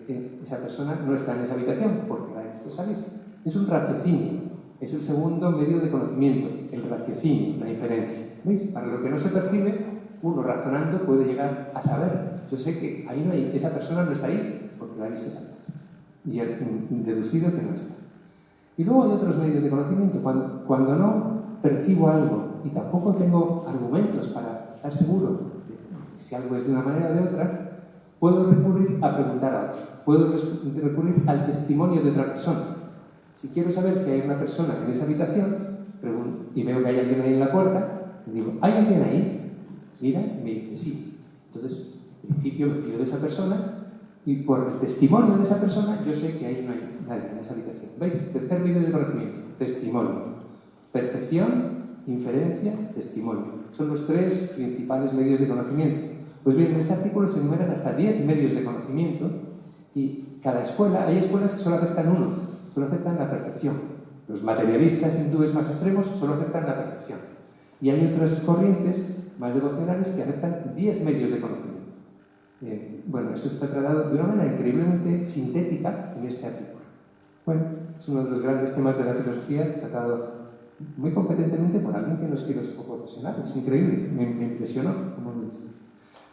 que esa persona no está en esa habitación porque la he visto salir. Es un raciocinio, es el segundo medio de conocimiento, el raciocinio, la inferencia. ¿Veis? Para lo que no se percibe, uno razonando puede llegar a saber. Yo sé que ahí no hay, esa persona no está ahí porque la he visto salir. Y he deducido que no está. Y luego hay otros medios de conocimiento. Cuando no percibo algo y tampoco tengo argumentos para estar seguro de si algo es de una manera o de otra, puedo recurrir a preguntar a otro. Puedo recurrir al testimonio de otra persona. Si quiero saber si hay una persona en esa habitación y veo que hay alguien ahí en la puerta, le digo, ¿hay alguien ahí? Mira, y me dice sí. Entonces, en principio me fío de esa persona y por el testimonio de esa persona yo sé que ahí no hay nadie en esa habitación. ¿Veis? Tercer medio de conocimiento, testimonio. Percepción, inferencia, testimonio. Son los tres principales medios de conocimiento. Pues bien, en este artículo se enumeran hasta 10 medios de conocimiento y cada escuela, hay escuelas que solo aceptan uno, solo aceptan la percepción. Los materialistas hindúes más extremos solo aceptan la percepción. Y hay otras corrientes más devocionales que aceptan 10 medios de conocimiento. Bueno, esto está tratado de una manera increíblemente sintética en este artículo. Bueno, es uno de los grandes temas de la filosofía tratado muy competentemente por alguien que no es filósofo profesional. Es increíble, me impresionó como lo hizo.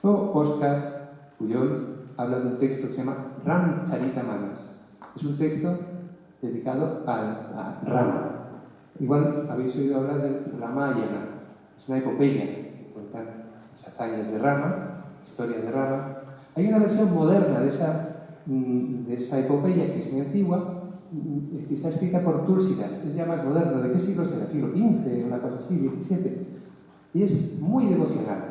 Luego, Oscar Pujol habla de un texto que se llama Ramcharitamanas. Es un texto dedicado a Rama. Igual habéis oído hablar del Ramayana. Es una epopeya que cuenta las hazañas de Rama, historia de Rama. Hay una versión moderna de esa epopeya que es muy antigua, que está escrita por Túlsidas, es ya más moderno. ¿De qué siglo será? ¿Siglo XV? Una cosa así, XVII. Y es muy devocional.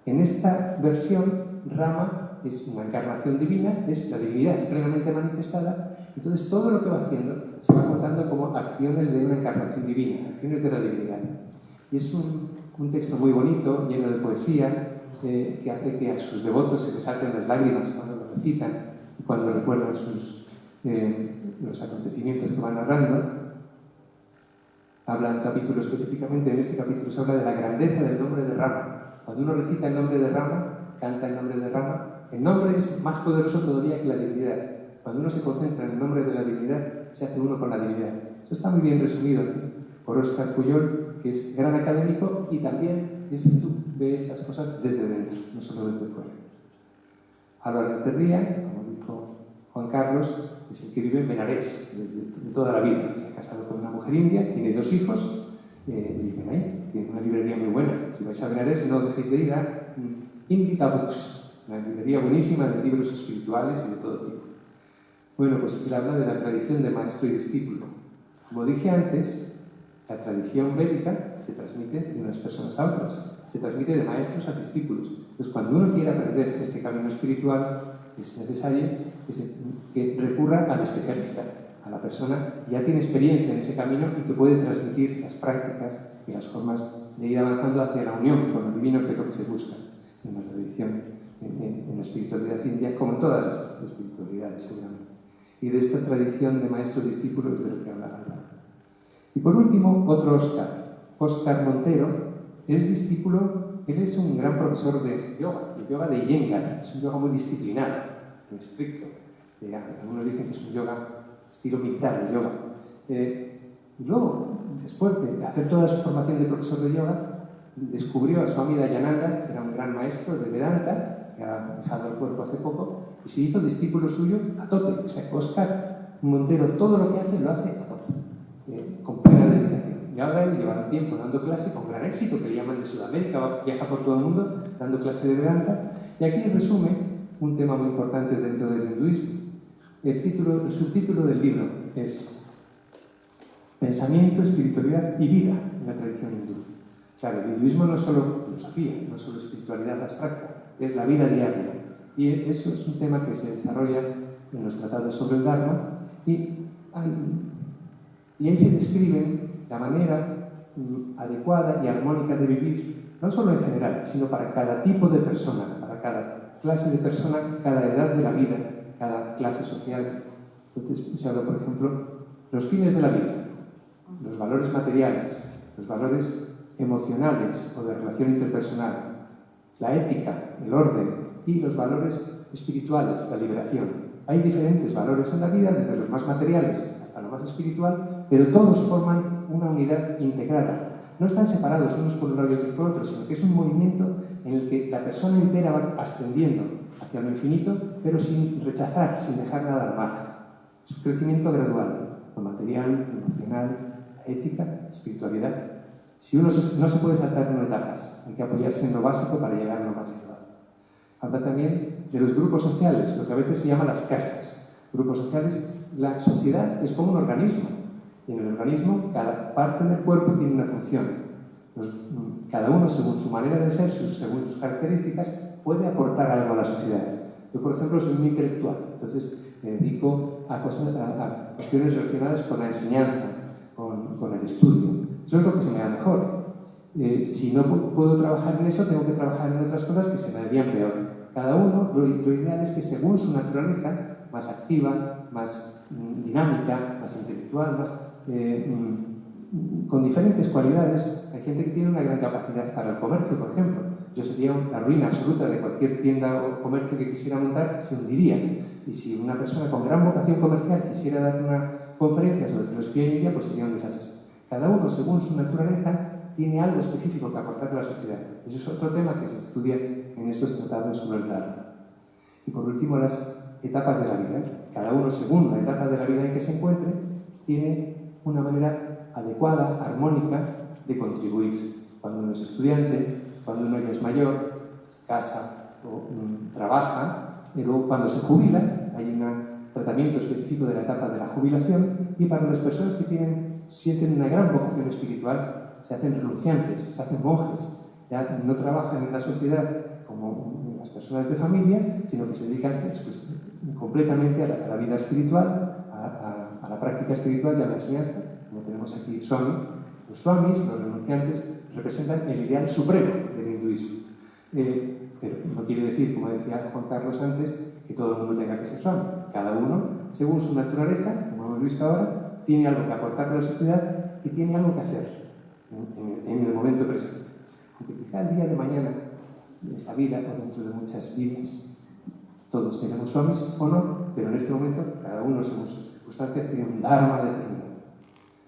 En esta versión, Rama es una encarnación divina, es la divinidad extremadamente manifestada. Entonces, todo lo que va haciendo se va contando como acciones de una encarnación divina, acciones de la divinidad. Y es un texto muy bonito, lleno de poesía, que hace que a sus devotos se les salten las lágrimas cuando lo recitan y cuando recuerdan los acontecimientos que van narrando. Habla un capítulo específicamente, en este capítulo se habla de la grandeza del nombre de Rama. Cuando uno recita el nombre de Rama, canta el nombre de Rama, el nombre es más poderoso todavía que la divinidad. Cuando uno se concentra en el nombre de la divinidad, se hace uno con la divinidad. Eso está muy bien resumido por Oscar Pujol, que es gran académico y también ve estas cosas desde dentro, no solo desde fuera. Álvaro Rentería, como dijo Juan Carlos, es el que vive en Benarés desde toda la vida. Se ha casado con una mujer india, tiene 2 hijos, viven ahí, tiene una librería muy buena. Si vais a Benarés, no dejéis de ir a Indica Books, una librería buenísima de libros espirituales y de todo tipo. Bueno, pues él habla de la tradición de maestro y discípulo. Como dije antes, la tradición védica se transmite de unas personas a otras, se transmite de maestros a discípulos. Entonces, cuando uno quiere aprender este camino espiritual, es necesario que recurra al especialista, a la persona que ya tiene experiencia en ese camino y que puede transmitir las prácticas y las formas de ir avanzando hacia la unión con lo divino, que es lo que se busca en la tradición, en la espiritualidad india, como en todas las espiritualidades, seguramente. Y de esta tradición de maestro-discípulo es de lo que habla Álvaro. Y por último, otro Óscar Montero, es discípulo, él es un gran profesor de yoga, el yoga de Iyengar. Es un yoga muy disciplinado, muy estricto. Algunos dicen que es un yoga estilo militar, el yoga. Y luego, después de hacer toda su formación de profesor de yoga, descubrió a Swami Dayananda, que era un gran maestro de Vedanta, que ha dejado el cuerpo hace poco, y se hizo discípulo suyo a tope. O sea, Óscar Montero todo lo que hace, lo hace a tope, con plena dedicación. Y ahora él lleva un tiempo dando clase con gran éxito, que le llaman de Sudamérica, viaja por todo el mundo dando clase de Vedanta. Y aquí resume un tema muy importante dentro del hinduismo. El subtítulo del libro es Pensamiento, espiritualidad y vida en la tradición hindú. Claro, el hinduismo no es solo filosofía, no es solo espiritualidad abstracta, es la vida diaria. Y eso es un tema que se desarrolla en los tratados sobre el Dharma y ahí se describe la manera adecuada y armónica de vivir, no solo en general, sino para cada tipo de persona, para cada clase de persona, cada edad de la vida, cada clase social. Entonces se habla, por ejemplo, los fines de la vida, los valores materiales, los valores emocionales o de relación interpersonal, la ética, el orden y los valores espirituales, la liberación. Hay diferentes valores en la vida, desde los más materiales hasta lo más espiritual, pero todos forman una unidad integrada. No están separados unos por un lado y otros por otro, sino que es un movimiento en el que la persona entera va ascendiendo hacia lo infinito, pero sin rechazar, sin dejar nada al margen. Es un crecimiento gradual, lo material, lo emocional, la ética, la espiritualidad. Si uno no se puede saltar en etapas, hay que apoyarse en lo básico para llegar a lo más elevado. Habla también de los grupos sociales, lo que a veces se llama las castas. Grupos sociales, la sociedad es como un organismo. Y en el organismo, cada parte del cuerpo tiene una función. Cada uno, según su manera de ser, según sus características, puede aportar algo a la sociedad. Yo, por ejemplo, soy muy intelectual, entonces me dedico a cuestiones relacionadas con la enseñanza, con el estudio. Eso es lo que se me da mejor. Si no puedo trabajar en eso, tengo que trabajar en otras cosas que se me darían peor. Cada uno, lo ideal es que según su naturaleza, más activa, más dinámica, más intelectual, con diferentes cualidades. Hay gente que tiene una gran capacidad para el comercio, por ejemplo. Yo sería la ruina absoluta de cualquier tienda o comercio que quisiera montar, se hundiría. Y si una persona con gran vocación comercial quisiera dar una conferencia sobre filosofía india, pues sería un desastre. Cada uno, según su naturaleza, tiene algo específico que aportar a la sociedad. Eso es otro tema que se estudia en estos tratados sobre el Dharma. Y por último, las etapas de la vida. Cada uno, según la etapa de la vida en que se encuentre, tiene una manera adecuada, armónica, de contribuir. Cuando uno es estudiante, cuando uno ya es mayor, se casa o trabaja, y luego cuando se jubila, hay un tratamiento específico de la etapa de la jubilación, y para las personas que sienten una gran vocación espiritual, se hacen renunciantes, se hacen monjes, ya no trabajan en la sociedad como las personas de familia, sino que se dedican completamente a la vida espiritual, a la práctica espiritual y a la enseñanza, como tenemos aquí Swami. Los swamis, los renunciantes, representan el ideal supremo del hinduismo. Pero no quiere decir, como decía Juan Carlos antes, que todo el mundo tenga que ser swami. Cada uno, según su naturaleza, como hemos visto ahora, tiene algo que aportar a la sociedad y tiene algo que hacer en el momento presente. Aunque quizá el día de mañana, en esta vida o dentro de muchas vidas, todos tenemos swamis o no, pero en este momento, cada uno según sus circunstancias tiene un dharma determinado.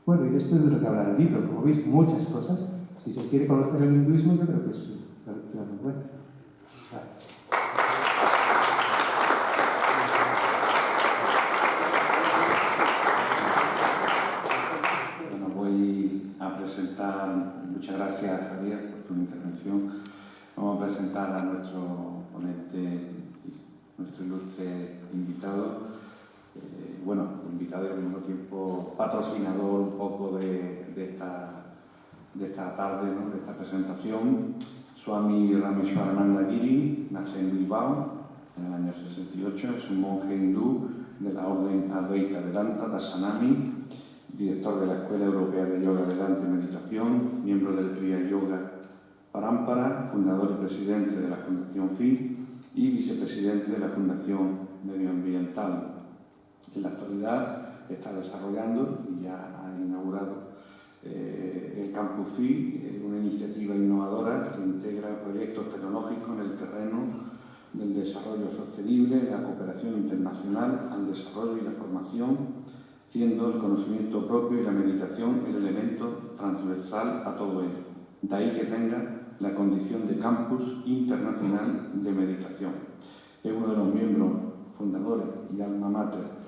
Bueno, y esto es de lo que habla el libro. Como veis, muchas cosas. Si se quiere conocer el hinduismo, yo creo que es una lectura muy buena. Gracias. Bueno, voy a presentar, muchas gracias Javier por tu intervención. Vamos a presentar a nuestro ponente, nuestro ilustre invitado. Bueno, invitado y al mismo tiempo patrocinador un poco de esta tarde, ¿no? De esta presentación. Swami Rameshwarananda Giri nace en Bilbao en el año 68, es un monje hindú de la orden Advaita Vedanta Dasanami, director de la Escuela Europea de Yoga Vedanta y Meditación, miembro del Kriya Yoga Parampara, fundador y presidente de la Fundación FI y vicepresidente de la Fundación Medioambiental. En la actualidad está desarrollando y ya ha inaugurado el Campus FI, una iniciativa innovadora que integra proyectos tecnológicos en el terreno del desarrollo sostenible, la cooperación internacional al desarrollo y la formación, siendo el conocimiento propio y la meditación el elemento transversal a todo ello. De ahí que tenga la condición de campus internacional de meditación. Es uno de los miembros fundadores y alma mater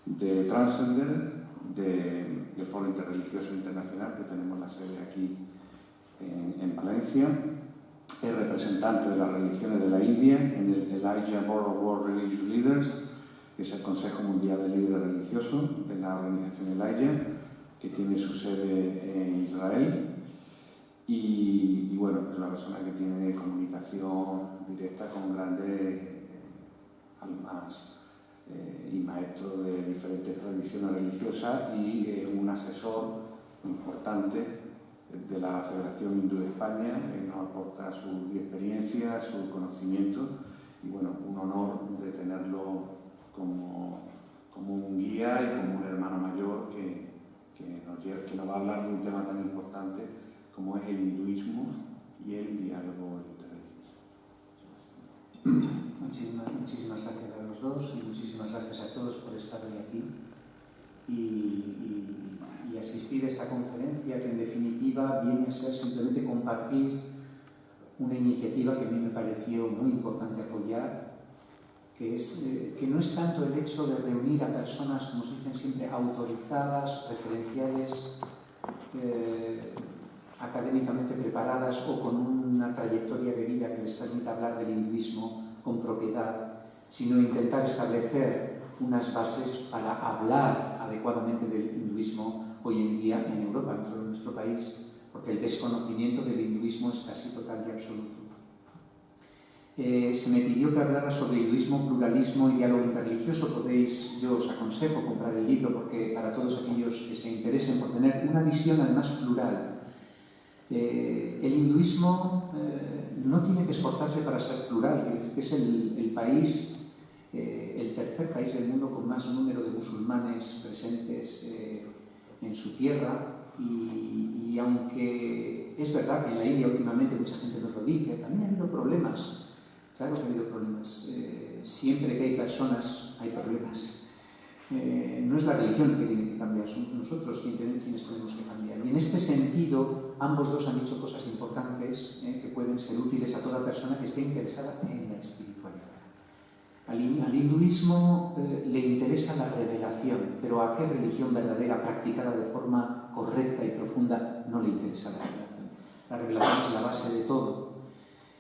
de Transcender, del Foro Interreligioso Internacional, que tenemos la sede aquí en Valencia. Es representante de las religiones de la India en el Elijah Board of World Religious Leaders, que es el Consejo Mundial de Líderes Religiosos de la organización Elijah, que tiene su sede en Israel. Y bueno, es una persona que tiene comunicación directa con grandes almas y maestros de diferentes tradiciones religiosas y un asesor importante de la Federación Hindú de España, que nos aporta su experiencia, su conocimiento y bueno, un honor de tenerlo como un guía y como un hermano mayor que nos va a hablar de un tema tan importante como es el hinduismo y el diálogo interreligioso. muchísimas gracias a los dos y muchísimas gracias a todos por estar hoy aquí y asistir a esta conferencia que en definitiva viene a ser simplemente compartir una iniciativa que a mí me pareció muy importante apoyar, que no es tanto el hecho de reunir a personas, como se dicen siempre, autorizadas, referenciales, académicamente preparadas o con una trayectoria de vida que les permita hablar del hinduismo con propiedad, sino intentar establecer unas bases para hablar adecuadamente del hinduismo hoy en día en Europa, no solo en nuestro país, porque el desconocimiento del hinduismo es casi total y absoluto. Se me pidió que hablara sobre hinduismo, pluralismo y diálogo interreligioso. Yo os aconsejo comprar el libro porque para todos aquellos que se interesen por tener una visión además plural. El hinduismo no tiene que esforzarse para ser plural, quiere decir que es el país, el tercer país del mundo con más número de musulmanes presentes en su tierra y aunque es verdad que en la India últimamente mucha gente nos lo dice, también ha habido problemas. Claro que ha habido problemas. Siempre que hay personas, hay problemas. No es la religión que tiene que cambiar, somos nosotros quienes tenemos que cambiar. Y en este sentido, ambos dos han dicho cosas importantes que pueden ser útiles a toda persona que esté interesada en la espiritualidad. Al hinduismo le interesa la revelación, pero a qué religión verdadera, practicada de forma correcta y profunda, no le interesa la revelación. La revelación es la base de todo.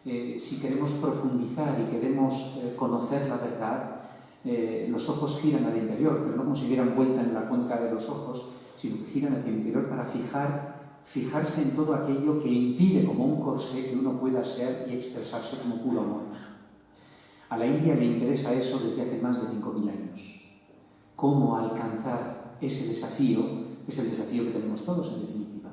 Si queremos profundizar y queremos conocer la verdad, los ojos giran al interior, pero no como si dieran vuelta en la cuenca de los ojos, sino que giran hacia el interior para fijarse en todo aquello que impide, como un corsé, que uno pueda ser y expresarse como puro amor. A la India le interesa eso desde hace más de 5.000 años. ¿Cómo alcanzar ese desafío? Es el desafío que tenemos todos, en definitiva.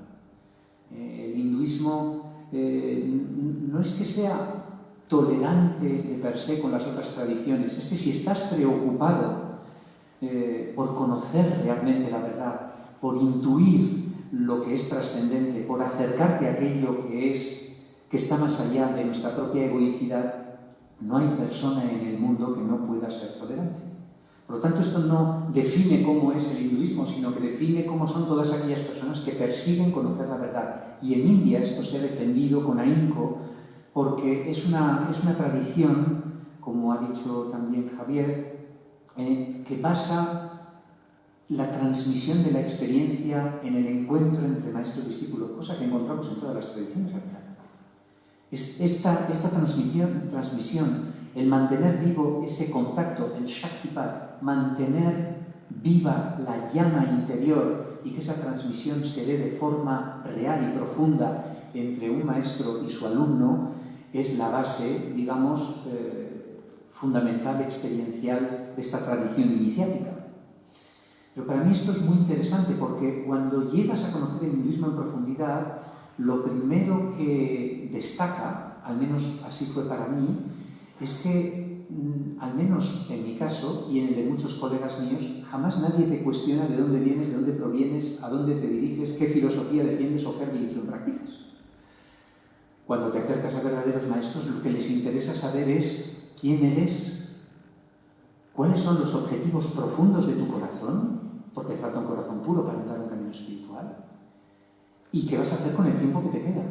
El hinduismo no es que sea tolerante de per se con las otras tradiciones, es que si estás preocupado por conocer realmente la verdad, por intuir lo que es trascendente, por acercarte a aquello que está más allá de nuestra propia egoicidad, no hay persona en el mundo que no pueda ser tolerante. Por lo tanto, esto no define cómo es el hinduismo, sino que define cómo son todas aquellas personas que persiguen conocer la verdad. Y en India esto se ha defendido con ahínco porque es una tradición, como ha dicho también Javier, que basa la transmisión de la experiencia en el encuentro entre maestro y discípulo, cosa que encontramos en todas las tradiciones. Esta transmisión, el mantener vivo ese contacto, el Shaktipat, mantener viva la llama interior y que esa transmisión se dé de forma real y profunda entre un maestro y su alumno, es la base, digamos, fundamental, experiencial de esta tradición iniciática. Pero para mí esto es muy interesante porque cuando llegas a conocer el hinduismo en profundidad, lo primero que destaca, al menos así fue para mí, es que, al menos en mi caso y en el de muchos colegas míos, jamás nadie te cuestiona de dónde vienes, de dónde provienes, a dónde te diriges, qué filosofía defiendes o qué religión practicas. Cuando te acercas a verdaderos maestros, lo que les interesa saber es quién eres, cuáles son los objetivos profundos de tu corazón, porque te falta un corazón puro para entrar en un camino espiritual, y qué vas a hacer con el tiempo que te queda.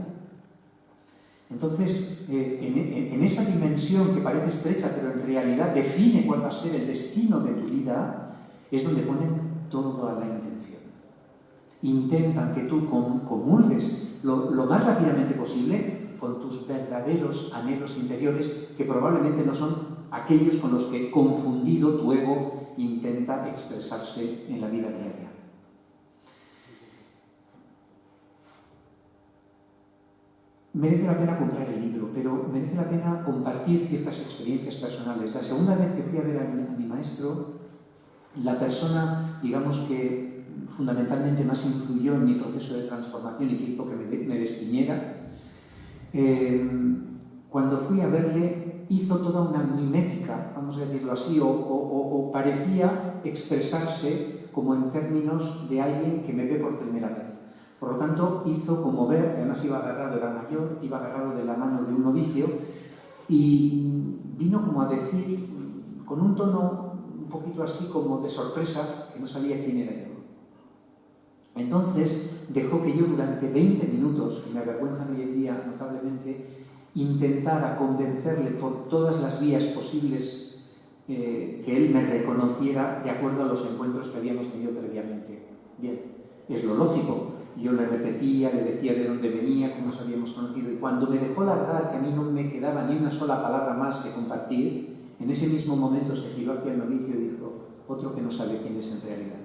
Entonces, en esa dimensión que parece estrecha, pero en realidad define cuál va a ser el destino de tu vida, es donde ponen toda la intención. Intentan que tú comulgues lo más rápidamente posible con tus verdaderos anhelos interiores, que probablemente no son aquellos con los que, confundido, tu ego intenta expresarse en la vida diaria. Merece la pena comprar el libro, pero merece la pena compartir ciertas experiencias personales. La segunda vez que fui a ver a mi maestro, la persona, digamos que fundamentalmente más influyó en mi proceso de transformación y que hizo que me destiñera, cuando fui a verle hizo toda una mimética, vamos a decirlo así, o parecía expresarse como en términos de alguien que me ve por primera vez. Por lo tanto, hizo como ver, además iba agarrado, era mayor, iba agarrado de la mano de un novicio y vino como a decir, con un tono un poquito así como de sorpresa, que no sabía quién era yo. Entonces dejó que yo durante 20 minutos, que me avergüenzan hoy en día notablemente, intentara convencerle por todas las vías posibles que él me reconociera de acuerdo a los encuentros que habíamos tenido previamente. Bien, es lo lógico. Yo le repetía, le decía de dónde venía, cómo nos habíamos conocido, y cuando me dejó largar, que a mí no me quedaba ni una sola palabra más que compartir, en ese mismo momento se giró hacia el novicio y dijo: otro que no sabe quién es en realidad.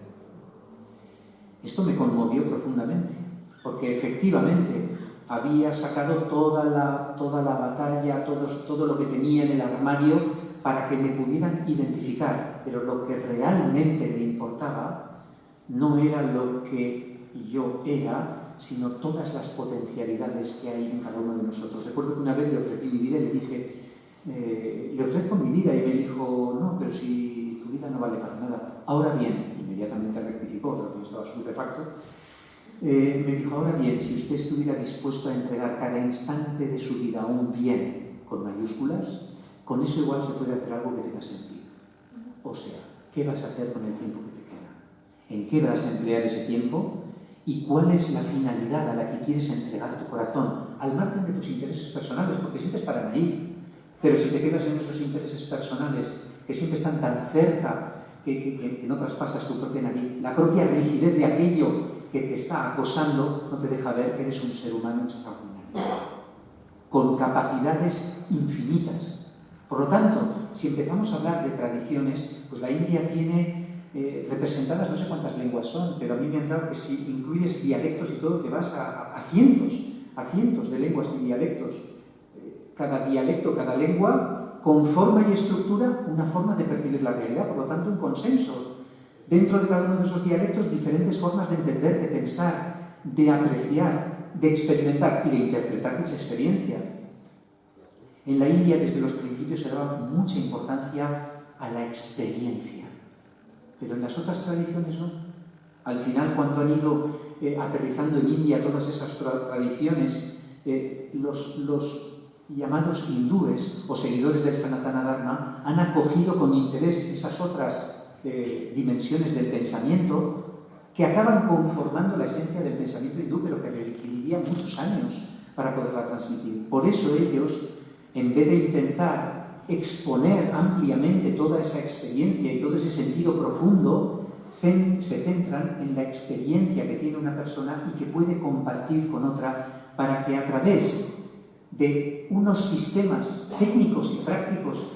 Esto me conmovió profundamente, porque efectivamente había sacado toda la batalla, todo lo que tenía en el armario para que me pudieran identificar, pero lo que realmente le importaba no era lo que yo era, sino todas las potencialidades que hay en cada uno de nosotros. Recuerdo que una vez le ofrecí mi vida y le dije: le ofrezco mi vida, y me dijo: no, pero si tu vida no vale para nada. Ahora bien, inmediatamente rectificó, porque estaba estupefacto, me dijo: ahora bien, si usted estuviera dispuesto a entregar cada instante de su vida a un bien con mayúsculas, con eso igual se puede hacer algo que tenga sentido. O sea, ¿qué vas a hacer con el tiempo que te queda? ¿En qué vas a emplear ese tiempo? ¿Y cuál es la finalidad a la que quieres entregar tu corazón? Al margen de tus intereses personales, porque siempre estarán ahí. Pero si te quedas en esos intereses personales que siempre están tan cerca que no traspasas tu propia nariz, la propia rigidez de aquello que te está acosando no te deja ver que eres un ser humano extraordinario, con capacidades infinitas. Por lo tanto, si empezamos a hablar de tradiciones, pues la India tiene representadas, no sé cuántas lenguas son, pero a mí me han dado que si incluyes dialectos y todo, te vas a cientos de lenguas y dialectos. Cada dialecto, cada lengua, con forma y estructura, una forma de percibir la realidad, por lo tanto un consenso. Dentro de cada uno de esos dialectos, diferentes formas de entender, de pensar, de apreciar, de experimentar y de interpretar dicha experiencia. En la India, desde los principios, se daba mucha importancia a la experiencia, pero en las otras tradiciones no. Al final, cuando han ido aterrizando en India todas esas tradiciones, los llamados hindúes o seguidores del Sanatana Dharma han acogido con interés esas otras dimensiones del pensamiento que acaban conformando la esencia del pensamiento hindú, pero que requeriría muchos años para poderla transmitir. Por eso ellos, en vez de intentar exponer ampliamente toda esa experiencia y todo ese sentido profundo, se centran en la experiencia que tiene una persona y que puede compartir con otra, para que a través de unos sistemas técnicos y prácticos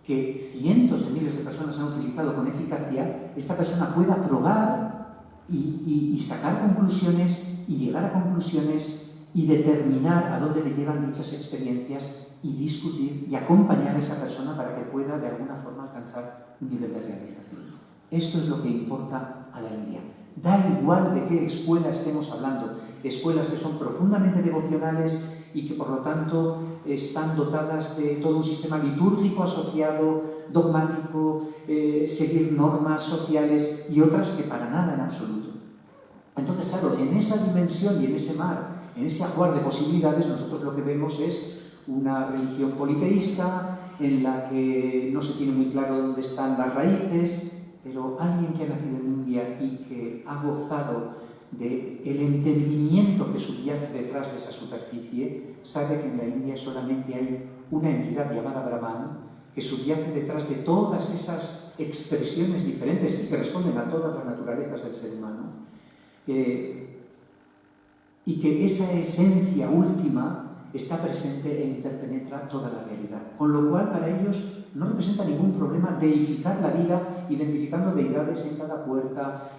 que cientos de miles de personas han utilizado con eficacia, esta persona pueda probar y sacar conclusiones y llegar a conclusiones y determinar a dónde le llevan dichas experiencias y discutir y acompañar a esa persona para que pueda de alguna forma alcanzar un nivel de realización. Esto es lo que importa a la India. Da igual de qué escuela estemos hablando, escuelas que son profundamente devocionales y que por lo tanto están dotadas de todo un sistema litúrgico asociado, dogmático, seguir normas sociales, y otras que para nada en absoluto. Entonces, claro, en esa dimensión y en ese mar, en ese ajuar de posibilidades, nosotros lo que vemos es una religión politeísta en la que no se tiene muy claro dónde están las raíces, pero alguien que ha nacido en India y que ha gozado del entendimiento que subyace detrás de esa superficie, sabe que en la India solamente hay una entidad llamada Brahman que subyace detrás de todas esas expresiones diferentes y que responden a todas las naturalezas del ser humano, y que esa esencia última está presente e interpenetra toda la realidad. Con lo cual, para ellos no representa ningún problema deificar la vida, identificando deidades en cada puerta,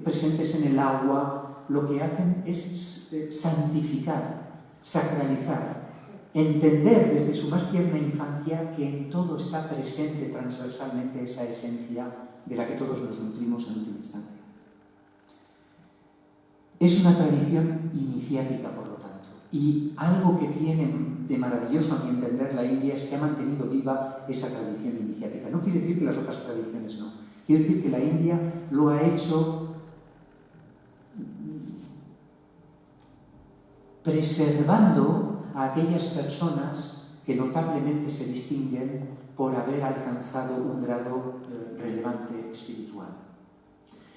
presentes en el agua. Lo que hacen es santificar, sacralizar, entender desde su más tierna infancia que en todo está presente transversalmente esa esencia de la que todos nos nutrimos en última instancia. Es una tradición iniciática, por lo tanto. Y algo que tienen de maravilloso, a mi entender, la India es que ha mantenido viva esa tradición iniciática. No quiere decir que las otras tradiciones no. Quiere decir que la India lo ha hecho preservando a aquellas personas que notablemente se distinguen por haber alcanzado un grado relevante espiritual.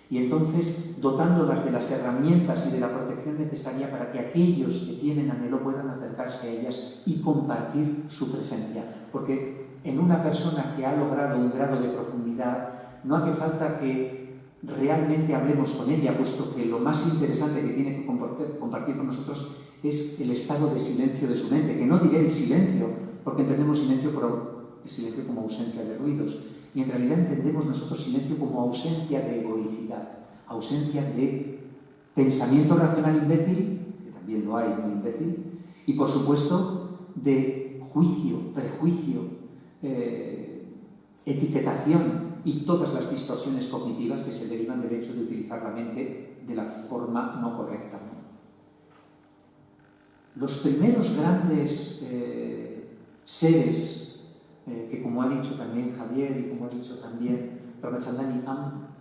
Y entonces, dotándolas de las herramientas y de la protección necesaria para que aquellos que tienen anhelo puedan acercarse a ellas y compartir su presencia. Porque en una persona que ha logrado un grado de profundidad, no hace falta que realmente hablemos con ella, puesto que lo más interesante que tiene que compartir con nosotros es el estado de silencio de su mente, que no diré el silencio, porque entendemos silencio como ausencia de ruidos, y en realidad entendemos nosotros silencio como ausencia de egoicidad, ausencia de pensamiento racional imbécil, que también lo hay muy imbécil, y por supuesto de juicio, prejuicio, etiquetación y todas las distorsiones cognitivas que se derivan del hecho de utilizar la mente de la forma no correcta. Los primeros grandes seres que, como ha dicho también Javier y como ha dicho también Ramachandani,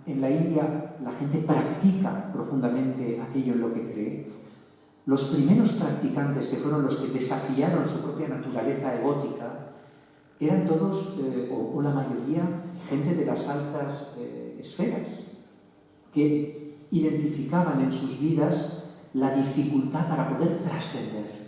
en la India la gente practica profundamente aquello en lo que cree. Los primeros practicantes, que fueron los que desafiaron su propia naturaleza egótica, eran todos, o la mayoría, gente de las altas esferas, que identificaban en sus vidas la dificultad para poder trascender.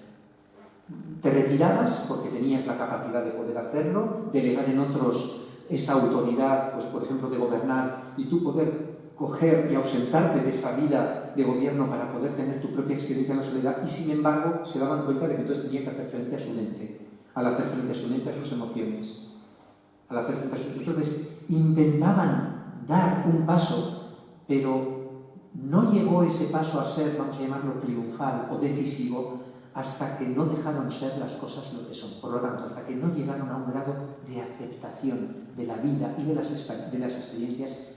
Te retirabas porque tenías la capacidad de poder hacerlo, delegar en otros esa autoridad, pues por ejemplo de gobernar, y tú poder coger y ausentarte de esa vida de gobierno para poder tener tu propia experiencia en la soledad, y sin embargo se daban cuenta de que entonces tenían que hacer frente a su mente, al hacer frente a su mente, a sus emociones, al hacer frente a sus... Entonces intentaban dar un paso, pero no llegó ese paso a ser, vamos a llamarlo, triunfal o decisivo, hasta que no dejaron ser las cosas lo que son. Por lo tanto, hasta que no llegaron a un grado de aceptación de la vida y de las experiencias